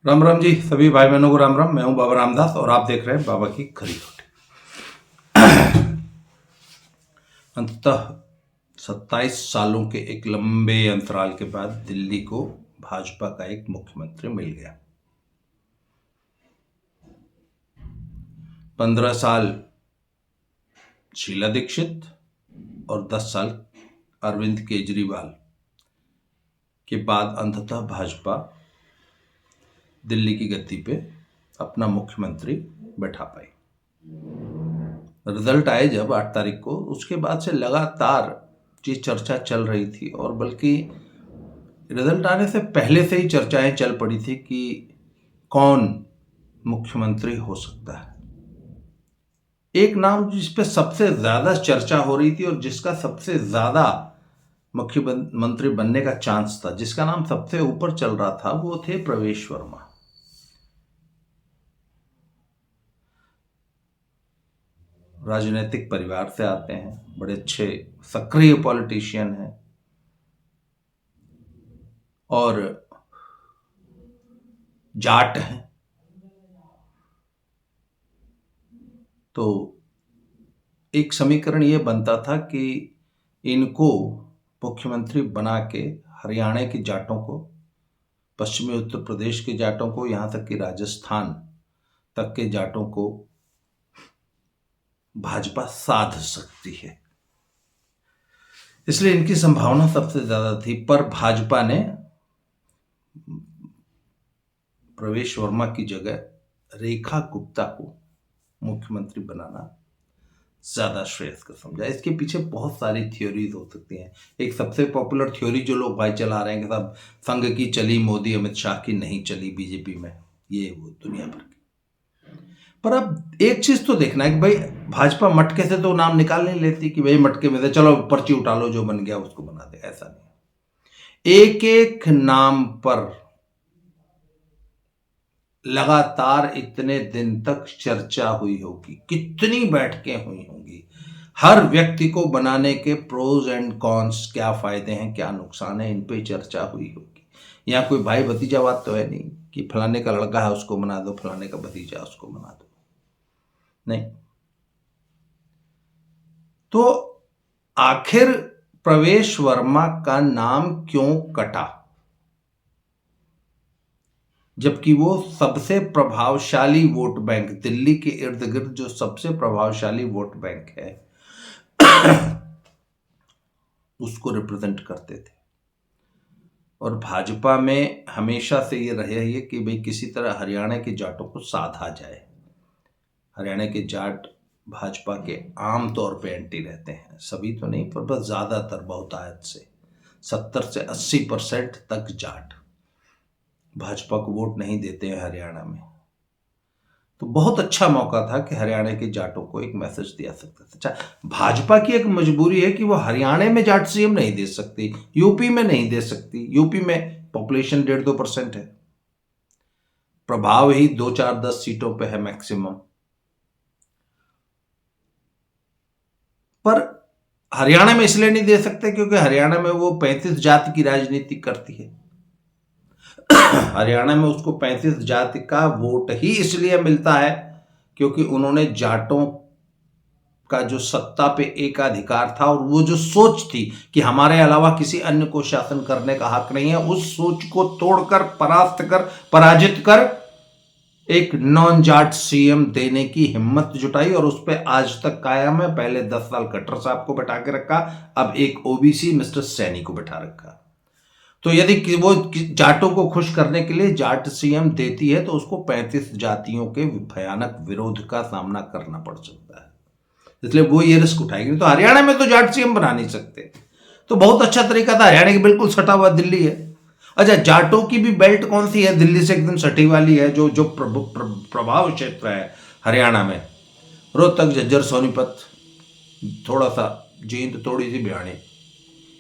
राम राम जी, सभी भाई बहनों को राम राम। मैं हूं बाबा रामदास और आप देख रहे हैं बाबा की खरी खोटी। अंततः 27 सालों के एक लंबे अंतराल के बाद दिल्ली को भाजपा का एक मुख्यमंत्री मिल गया। 15 साल शीला दीक्षित और 10 साल अरविंद केजरीवाल के बाद अंततः भाजपा दिल्ली की गद्दी पे अपना मुख्यमंत्री बैठा पाई। रिजल्ट आए जब 8 तारीख को, उसके बाद से लगातार ये चर्चा चल रही थी और बल्कि रिजल्ट आने से पहले से ही चर्चाएं चल पड़ी थी कि कौन मुख्यमंत्री हो सकता है। एक नाम जिस पे सबसे ज्यादा चर्चा हो रही थी और जिसका सबसे ज्यादा मुख्यमंत्री बनने का चांस था, जिसका नाम सबसे ऊपर चल रहा था, वो थे प्रवेश वर्मा। राजनीतिक परिवार से आते हैं, बड़े अच्छे सक्रिय पॉलिटिशियन हैं और जाट हैं। तो एक समीकरण ये बनता था कि इनको मुख्यमंत्री बना के हरियाणा के जाटों को, पश्चिमी उत्तर प्रदेश के जाटों को, यहाँ तक कि राजस्थान तक के जाटों को भाजपा साध सकती है, इसलिए इनकी संभावना सबसे ज्यादा थी। पर भाजपा ने प्रवेश वर्मा की जगह रेखा गुप्ता को मुख्यमंत्री बनाना ज्यादा श्रेयस्कर समझा। इसके पीछे बहुत सारी थ्योरीज हो सकती हैं। एक सबसे पॉपुलर थ्योरी जो लोग भाई चला रहे हैं कि साहब संघ की चली मोदी अमित शाह की नहीं चली बीजेपी में, ये वो दुनिया भर की। पर अब एक चीज तो देखना है कि भाई भाजपा मटके से तो नाम निकाल नहीं लेती कि भाई मटके में से चलो पर्ची उठा लो, जो बन गया उसको बना दे, ऐसा नहीं। एक एक नाम पर लगातार इतने दिन तक चर्चा हुई होगी, कितनी बैठकें हुई होंगी, हर व्यक्ति को बनाने के प्रोज एंड कॉन्स, क्या फायदे हैं क्या नुकसान है, इन पे चर्चा हुई होगी। यहाँ कोई भाई भतीजावाद तो है नहीं कि फलाने का लड़का है उसको बना दो, फलाने का भतीजा उसको बना दो, नहीं। तो आखिर प्रवेश वर्मा का नाम क्यों कटा, जबकि वो सबसे प्रभावशाली वोट बैंक, दिल्ली के इर्द गिर्द जो सबसे प्रभावशाली वोट बैंक है उसको रिप्रेजेंट करते थे। और भाजपा में हमेशा से ये रहे है कि भाई किसी तरह हरियाणा के जाटों को साधा जाए। हरियाणा के जाट भाजपा के आम तौर पे एंटी रहते हैं, सभी तो नहीं पर बस ज्यादातर बहुतायत से 70 से 80% तक जाट भाजपा को वोट नहीं देते हैं हरियाणा में। तो बहुत अच्छा मौका था कि हरियाणा के जाटों को एक मैसेज दिया सकता था। अच्छा, भाजपा की एक मजबूरी है कि वो हरियाणा में जाट सीएम नहीं दे सकती, यूपी में नहीं दे सकती। यूपी में पॉपुलेशन 1.5-2% है, प्रभाव ही 2-4-10 सीटों पे है मैक्सिमम। पर हरियाणा में इसलिए नहीं दे सकते क्योंकि हरियाणा में वो 35 जाति की राजनीति करती है। हरियाणा में उसको 35 जाति का वोट ही इसलिए मिलता है क्योंकि उन्होंने जाटों का जो सत्ता पे एकाधिकार था और वो जो सोच थी कि हमारे अलावा किसी अन्य को शासन करने का हक नहीं है, उस सोच को तोड़कर, परास्त कर, पराजित कर एक नॉन जाट सीएम देने की हिम्मत जुटाई और उस पर आज तक कायम है। पहले 10 साल खट्टर साहब को बैठा के रखा, अब एक ओबीसी मिस्टर सैनी को बैठा रखा। तो यदि वो जाटों को खुश करने के लिए जाट सीएम देती है तो उसको 35 जातियों के भयानक विरोध का सामना करना पड़ सकता है, इसलिए वो ये रिस्क उठाएगी। तो हरियाणा में तो जाट सीएम बना नहीं सकते, तो बहुत अच्छा तरीका था। हरियाणा की बिल्कुल सटा हुआ दिल्ली है। अच्छा, जाटों की भी बेल्ट कौन सी है दिल्ली से एकदम सटी वाली है, जो जो प्रभाव क्षेत्र है हरियाणा में, रोहतक, झज्जर, सोनीपत, थोड़ा सा जींद, थोड़ी सी भिवानी,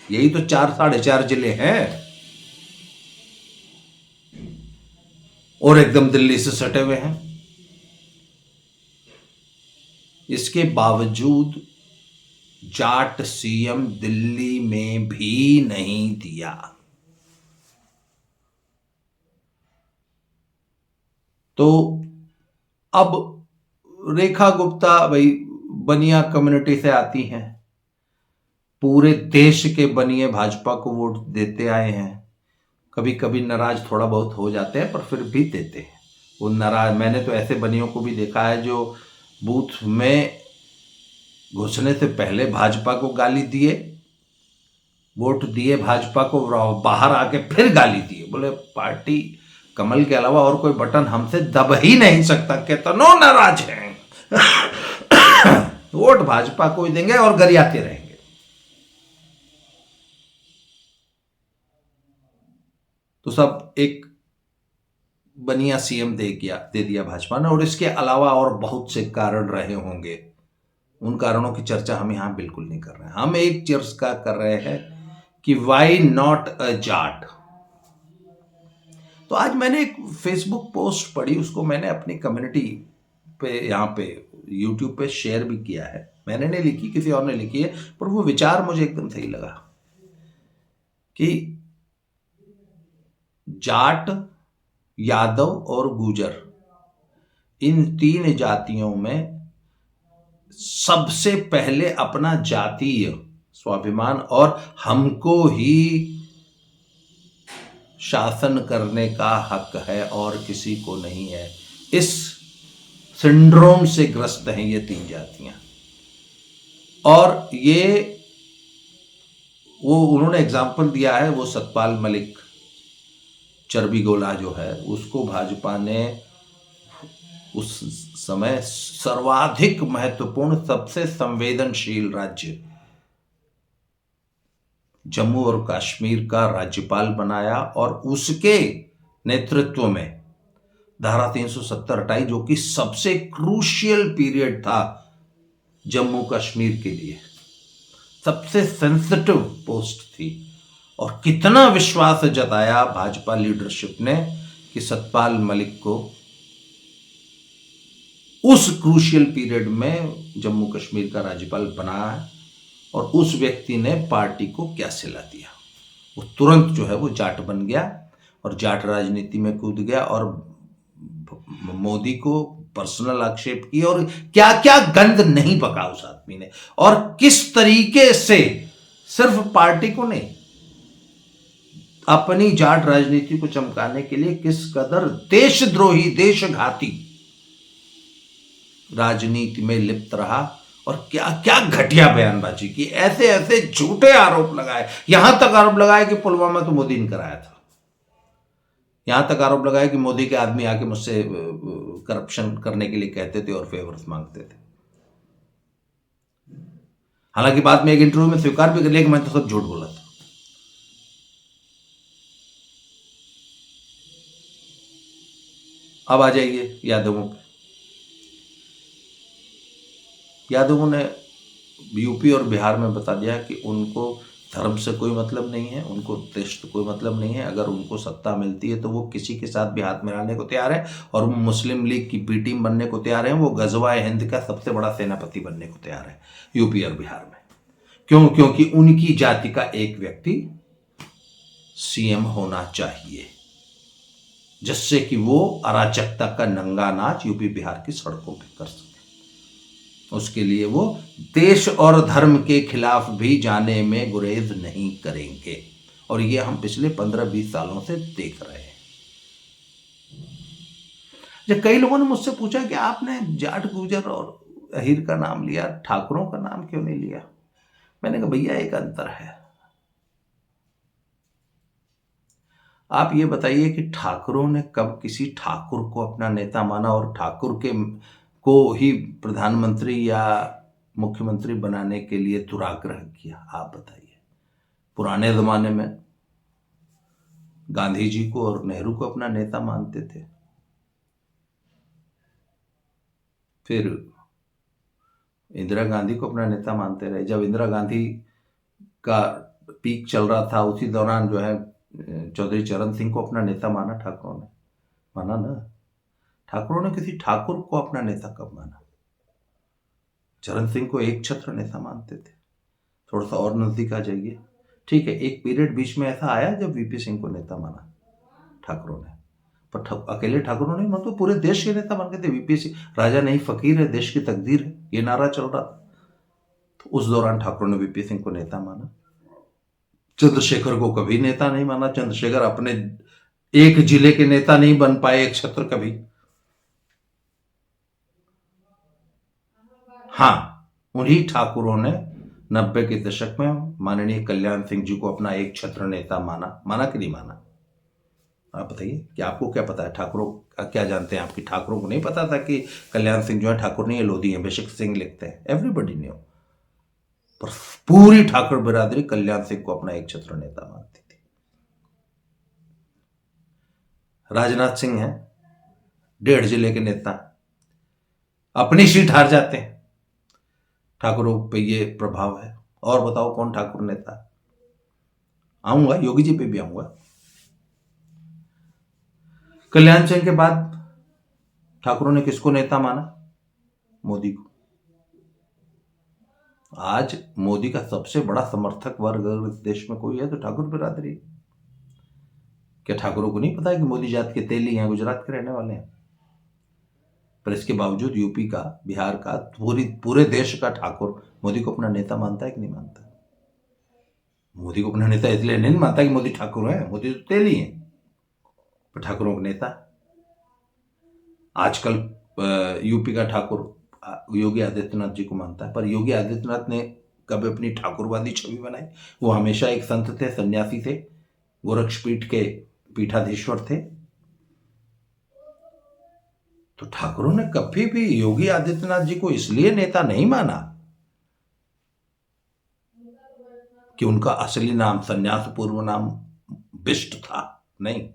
यही तो 4-4.5 जिले हैं और एकदम दिल्ली से सटे हुए हैं। इसके बावजूद जाट सीएम दिल्ली में भी नहीं दिया। तो अब रेखा गुप्ता भाई बनिया कम्युनिटी से आती हैं, पूरे देश के बनिए भाजपा को वोट देते आए हैं। कभी कभी नाराज थोड़ा बहुत हो जाते हैं पर फिर भी देते हैं। वो नाराज, मैंने तो ऐसे बनियों को भी देखा है जो बूथ में घुसने से पहले भाजपा को गाली दिए, वोट दिए भाजपा को, बाहर आके फिर गाली दिए, बोले पार्टी कमल के अलावा और कोई बटन हमसे दब ही नहीं सकता, कितनो नाराज हैं वोट भाजपा को ही देंगे और गरियाते रहेंगे। तो सब एक बनिया सीएम दे दिया भाजपा ने। और इसके अलावा और बहुत से कारण रहे होंगे, उन कारणों की चर्चा हम यहां बिल्कुल नहीं कर रहे हैं। हम एक चर्चा कर रहे हैं कि वाई नॉट अ जाट। तो आज मैंने एक फेसबुक पोस्ट पढ़ी, उसको मैंने अपनी कम्युनिटी पे, यहाँ पे यूट्यूब पे शेयर भी किया है। मैंने नहीं लिखी, किसी और ने लिखी है, पर वो विचार मुझे एकदम सही लगा कि जाट, यादव और गुजर, इन तीन जातियों में सबसे पहले अपना जातीय स्वाभिमान और हमको ही शासन करने का हक है और किसी को नहीं है, इस सिंड्रोम से ग्रस्त हैं ये तीन जातियां। और ये वो उन्होंने एग्जाम्पल दिया है, वो सतपाल मलिक चर्बी गोला जो है, उसको भाजपा ने उस समय सर्वाधिक महत्वपूर्ण, सबसे संवेदनशील राज्य जम्मू और कश्मीर का राज्यपाल बनाया और उसके नेतृत्व में धारा 370 हटाई, जो कि सबसे क्रूशियल पीरियड था जम्मू कश्मीर के लिए, सबसे सेंसिटिव पोस्ट थी। और कितना विश्वास जताया भाजपा लीडरशिप ने कि सतपाल मलिक को उस क्रूशियल पीरियड में जम्मू कश्मीर का राज्यपाल बनाया है। और उस व्यक्ति ने पार्टी को क्या सिला दिया, वो तुरंत जो है वो जाट बन गया और जाट राजनीति में कूद गया और मोदी को पर्सनल आक्षेप किए और क्या क्या गंद नहीं बका उस आदमी ने। और किस तरीके से सिर्फ पार्टी को नहीं, अपनी जाट राजनीति को चमकाने के लिए किस कदर देशद्रोही, देशघाती राजनीति में लिप्त रहा और क्या क्या घटिया बयानबाजी की, ऐसे ऐसे झूठे आरोप लगाए। यहां तक आरोप लगाए कि पुलवामा तो मोदी ने कराया था, यहां तक आरोप लगाया कि मोदी के आदमी आके मुझसे करप्शन करने के लिए कहते थे और फेवर्स मांगते थे। हालांकि बाद में एक इंटरव्यू में स्वीकार भी कर लिया कि मैं तो सब झूठ बोला था। अब आ जाइए यादवों पे। यादवों ने यूपी और बिहार में बता दिया कि उनको धर्म से कोई मतलब नहीं है, उनको देश से कोई मतलब नहीं है। अगर उनको सत्ता मिलती है तो वो किसी के साथ भी हाथ मिलाने को तैयार है और वो मुस्लिम लीग की बी टीम बनने को तैयार है। वो गजवा हिंद का सबसे बड़ा सेनापति बनने को तैयार है यूपी और बिहार में। क्यों? क्योंकि उनकी जाति का एक व्यक्ति सीएम होना चाहिए, जिससे कि वो अराजकता का नंगा नाच यूपी बिहार की सड़कों पर कर सके। उसके लिए वो देश और धर्म के खिलाफ भी जाने में गुरेज नहीं करेंगे। और ये हम पिछले 15-20 सालों से देख रहे हैं। जब कई लोगों ने मुझसे पूछा कि आपने जाट, गुजर और अहीर का नाम लिया, ठाकुरों का नाम क्यों नहीं लिया? मैंने कहा भैया एक अंतर है। आप ये बताइए कि ठाकुरों ने कब किसी ठाकुर को अपना नेता माना और ठाकुर के को ही प्रधानमंत्री या मुख्यमंत्री बनाने के लिए दुराग्रह किया? आप बताइए। पुराने जमाने में गांधी जी को और नेहरू को अपना नेता मानते थे, फिर इंदिरा गांधी को अपना नेता मानते रहे। जब इंदिरा गांधी का पीक चल रहा था, उसी दौरान जो है चौधरी चरण सिंह को अपना नेता माना ठाकुरों ने, माना ना? ठाकुरों ने किसी ठाकुर को अपना नेता कब माना? चरण सिंह को एक छत्र नेता मानते थे। थोड़ा सा और नजदीक आ जाइए। ठीक है, एक पीरियड बीच में ऐसा आया जब वीपी सिंह को नेता माना ठाकुरों ने, पर अकेले ठाकुरों नहीं, मतलब पूरे देश के नेता बन गए थे। वीपीसी राजा नहीं फकीर है, देश की तकदीर है, ये नारा चल रहा था। तो उस दौरान ठाकुरों ने वीपी सिंह को नेता माना। चंद्रशेखर को कभी नेता नहीं माना। चंद्रशेखर अपने एक जिले के नेता नहीं बन पाए, एक छत्र कभी। हाँ, उन्हीं ठाकुरों ने 90 के दशक में माननीय कल्याण सिंह जी को अपना एक छत्र नेता माना कि नहीं माना? आप बताइए कि आपको क्या पता है, ठाकुरों का क्या जानते हैं आपकी? ठाकुरों को नहीं पता था कि कल्याण सिंह जो है ठाकुर नहीं है, लोधी है, बेशक सिंह लिखते हैं, एवरीबडी न्यू। पर पूरी ठाकुर बिरादरी कल्याण सिंह को अपना एक छत्र नेता मानती थी। राजनाथ सिंह है 1.5 जिले के नेता, अपनी सीट हार जाते हैं, ठाकुरों पे ये प्रभाव है। और बताओ कौन ठाकुर नेता? आऊंगा, योगी जी पे भी आऊंगा। कल्याण सिंह के बाद ठाकुरों ने किसको नेता माना? मोदी को। आज मोदी का सबसे बड़ा समर्थक वर्ग अगर इस देश में कोई है तो ठाकुर बिरादरी। क्या ठाकुरों को नहीं पता है कि मोदी जात के तेली हैं, गुजरात के रहने वाले हैं? पर इसके बावजूद यूपी का, बिहार का, पूरे देश का ठाकुर मोदी को अपना नेता मानता है कि नहीं मानता? मोदी को अपना नेता इसलिए नहीं मानता कि मोदी ठाकुर है, मोदी तो तेली हैं, पर ठाकुरों को नेता। आजकल यूपी का ठाकुर योगी आदित्यनाथ जी को मानता है, पर योगी आदित्यनाथ ने कभी अपनी ठाकुरवादी छवि बनाई? वो हमेशा एक संत थे, सन्यासी थे, गोरक्षपीठ के पीठाधीश्वर थे। तो ठाकुरों ने कभी भी योगी आदित्यनाथ जी को इसलिए नेता नहीं माना कि उनका असली नाम, संन्यास पूर्व नाम बिष्ट था, नहीं।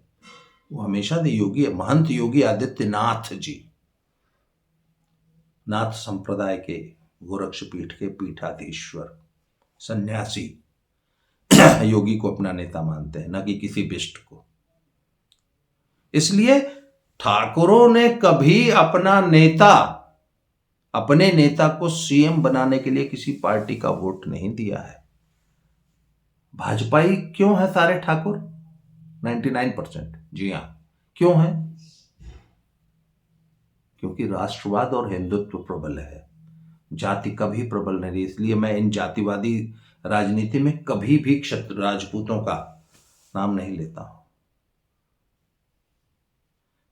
वो हमेशा से योगी, महंत योगी आदित्यनाथ जी, नाथ संप्रदाय के गोरक्षपीठ के पीठाधीश्वर सन्यासी योगी को अपना नेता मानते हैं, न कि किसी बिष्ट को। इसलिए ठाकुरों ने कभी अपने नेता को सीएम बनाने के लिए किसी पार्टी का वोट नहीं दिया है। भाजपाई क्यों है सारे ठाकुर? 99%। जी हां, क्यों है? क्योंकि राष्ट्रवाद और हिंदुत्व प्रबल है, जाति कभी प्रबल नहीं रही। इसलिए मैं इन जातिवादी राजनीति में कभी भी क्षत्रिय राजपूतों का नाम नहीं लेता हूं।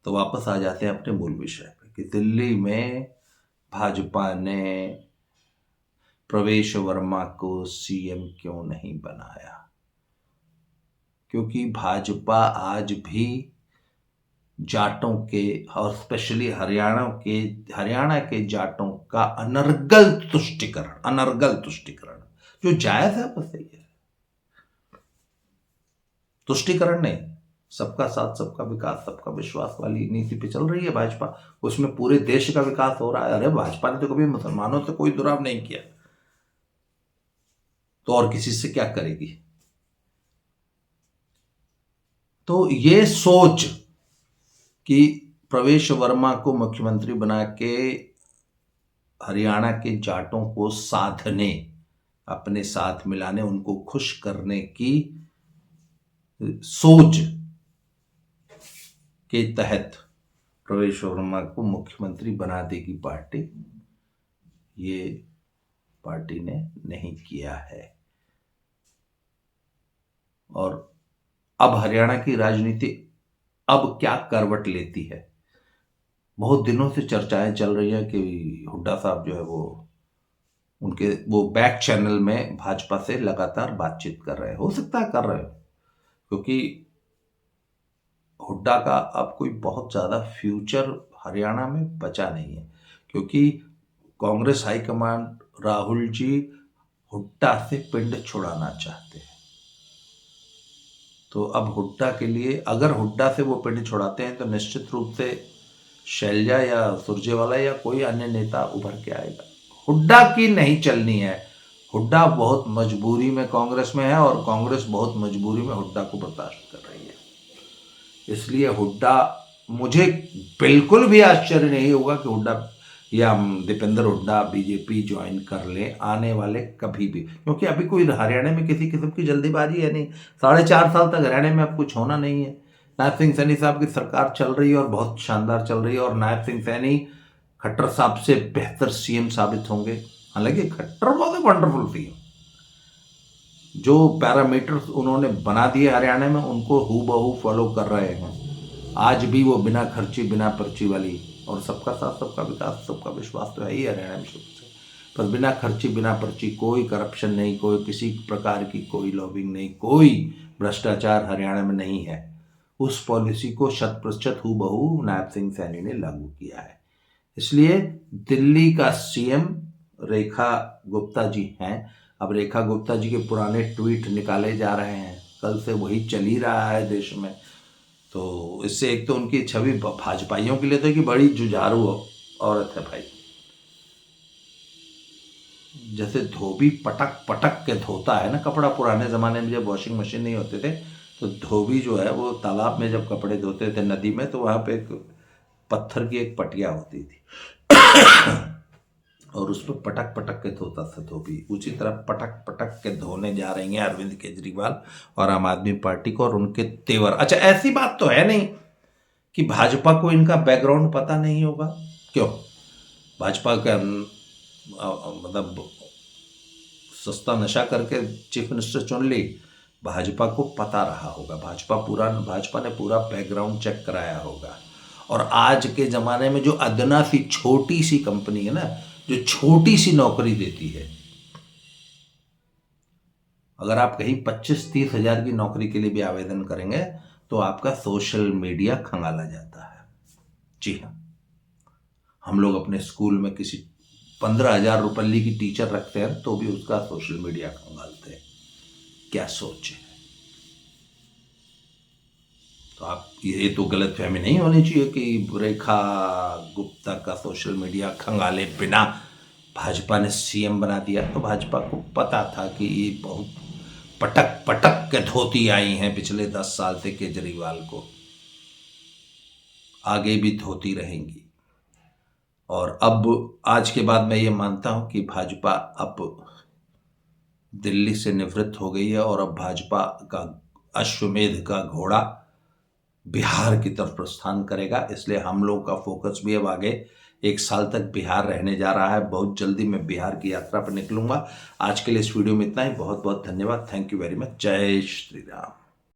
तो वापस आ जाते हैं अपने मूल विषय पे कि दिल्ली में भाजपा ने प्रवेश वर्मा को सीएम क्यों नहीं बनाया? क्योंकि भाजपा आज भी जाटों के, और स्पेशली हरियाणा के जाटों का अनर्गल तुष्टिकरण जो जायज है, बस सही है। तुष्टिकरण नहीं, सबका साथ, सबका विकास, सबका विश्वास वाली नीति पे चल रही है भाजपा। उसमें पूरे देश का विकास हो रहा है। अरे भाजपा ने तो कभी मुसलमानों से कोई दुराव नहीं किया, तो और किसी से क्या करेगी? तो ये सोच कि प्रवेश वर्मा को मुख्यमंत्री बना के हरियाणा के जाटों को साधने, अपने साथ मिलाने, उनको खुश करने की सोच के तहत प्रवेश वर्मा को मुख्यमंत्री बना देगी पार्टी, ये पार्टी ने नहीं किया है। और अब हरियाणा की राजनीति अब क्या करवट लेती है? बहुत दिनों से चर्चाएं चल रही है कि हुड्डा साहब जो है वो बैक चैनल में भाजपा से लगातार बातचीत कर रहे हैं। हो सकता है कर रहे हो, क्योंकि हुड्डा का अब कोई बहुत ज़्यादा फ्यूचर हरियाणा में बचा नहीं है, क्योंकि कांग्रेस हाईकमांड राहुल जी हुड्डा से पिंड छुड़ाना चाहते हैं। तो अब हुड्डा के लिए, अगर हुड्डा से वो पिंड छुड़ाते हैं तो निश्चित रूप से शैलजा या सुरजेवाला या कोई अन्य नेता उभर के आएगा। हुड्डा की नहीं चलनी है। हुड्डा बहुत मजबूरी में कांग्रेस में है और कांग्रेस बहुत मजबूरी में हुड्डा को बर्दाश्त कर रही है। इसलिए हुड्डा, मुझे बिल्कुल भी आश्चर्य नहीं होगा कि हुड्डा या दीपेंद्र हुड्डा बीजेपी ज्वाइन कर ले आने वाले कभी भी, क्योंकि अभी कोई हरियाणा में किसी किस्म की जल्दीबाजी है नहीं। 4.5 साल तक हरियाणा में अब कुछ होना नहीं है। नायब सिंह सैनी साहब की सरकार चल रही है और बहुत शानदार चल रही है, और नायब सिंह सैनी खट्टर साहब से बेहतर सीएम साबित होंगे। हालांकि खट्टर बहुत वंडरफुल सीएम, जो पैरामीटर्स उन्होंने बना दिए हरियाणा में उनको हूबहू फॉलो कर रहे हैं। आज भी वो बिना खर्ची बिना पर्ची वाली, और सबका साथ सबका विकास सबका विश्वास तो है ही हरियाणा में शुरू से, पर बिना खर्ची बिना पर्ची, कोई करप्शन नहीं, कोई किसी प्रकार की कोई लॉबिंग नहीं, कोई भ्रष्टाचार हरियाणा में नहीं है। उस पॉलिसी को 100% हूबहू नायब सिंह सैनी ने लागू किया है। इसलिए दिल्ली का सीएम रेखा गुप्ता जी हैं। अब रेखा गुप्ता जी के पुराने ट्वीट निकाले जा रहे हैं, कल से वही चल ही रहा है देश में। तो इससे एक तो उनकी छवि भाजपाइयों के लिए तो कि बड़ी जुझारू औरत है भाई। जैसे धोबी पटक पटक के धोता है ना कपड़ा, पुराने ज़माने में जब वॉशिंग मशीन नहीं होते थे तो धोबी जो है वो तालाब में जब कपड़े धोते थे नदी में, तो वहाँ पे एक पत्थर की एक पटिया होती थी और उस पर पटक पटक के धोता था धोबी। उसी तरह पटक पटक के धोने जा रही हैं अरविंद केजरीवाल और आम आदमी पार्टी को और उनके तेवर। अच्छा, ऐसी बात तो है नहीं कि भाजपा को इनका बैकग्राउंड पता नहीं होगा। क्यों? भाजपा का मतलब सस्ता नशा करके चीफ मिनिस्टर चुन ली, भाजपा को पता रहा होगा, भाजपा ने पूरा बैकग्राउंड चेक कराया होगा। और आज के ज़माने में जो अदना सी छोटी सी कंपनी है ना, जो छोटी सी नौकरी देती है, अगर आप कहीं 25-30 हज़ार की नौकरी के लिए भी आवेदन करेंगे तो आपका सोशल मीडिया खंगाला जाता है। जी हाँ, हम लोग अपने स्कूल में किसी 15,000 रुपये की टीचर रखते हैं तो भी उसका सोशल मीडिया खंगालते हैं। क्या सोच है? तो आप ये तो गलतफहमी नहीं होनी चाहिए कि रेखा गुप्ता का सोशल मीडिया खंगाले बिना भाजपा ने सीएम बना दिया। तो भाजपा को पता था कि ये बहुत पटक पटक के धोती आई हैं पिछले 10 साल से केजरीवाल को, आगे भी धोती रहेंगी। और अब आज के बाद मैं ये मानता हूं कि भाजपा अब दिल्ली से निवृत्त हो गई है और अब भाजपा का अश्वमेध का घोड़ा बिहार की तरफ प्रस्थान करेगा। इसलिए हम लोग का फोकस भी अब आगे 1 साल तक बिहार रहने जा रहा है। बहुत जल्दी मैं बिहार की यात्रा पर निकलूंगा। आज के लिए इस वीडियो में इतना ही। बहुत बहुत धन्यवाद। Thank you very much. जय श्री राम।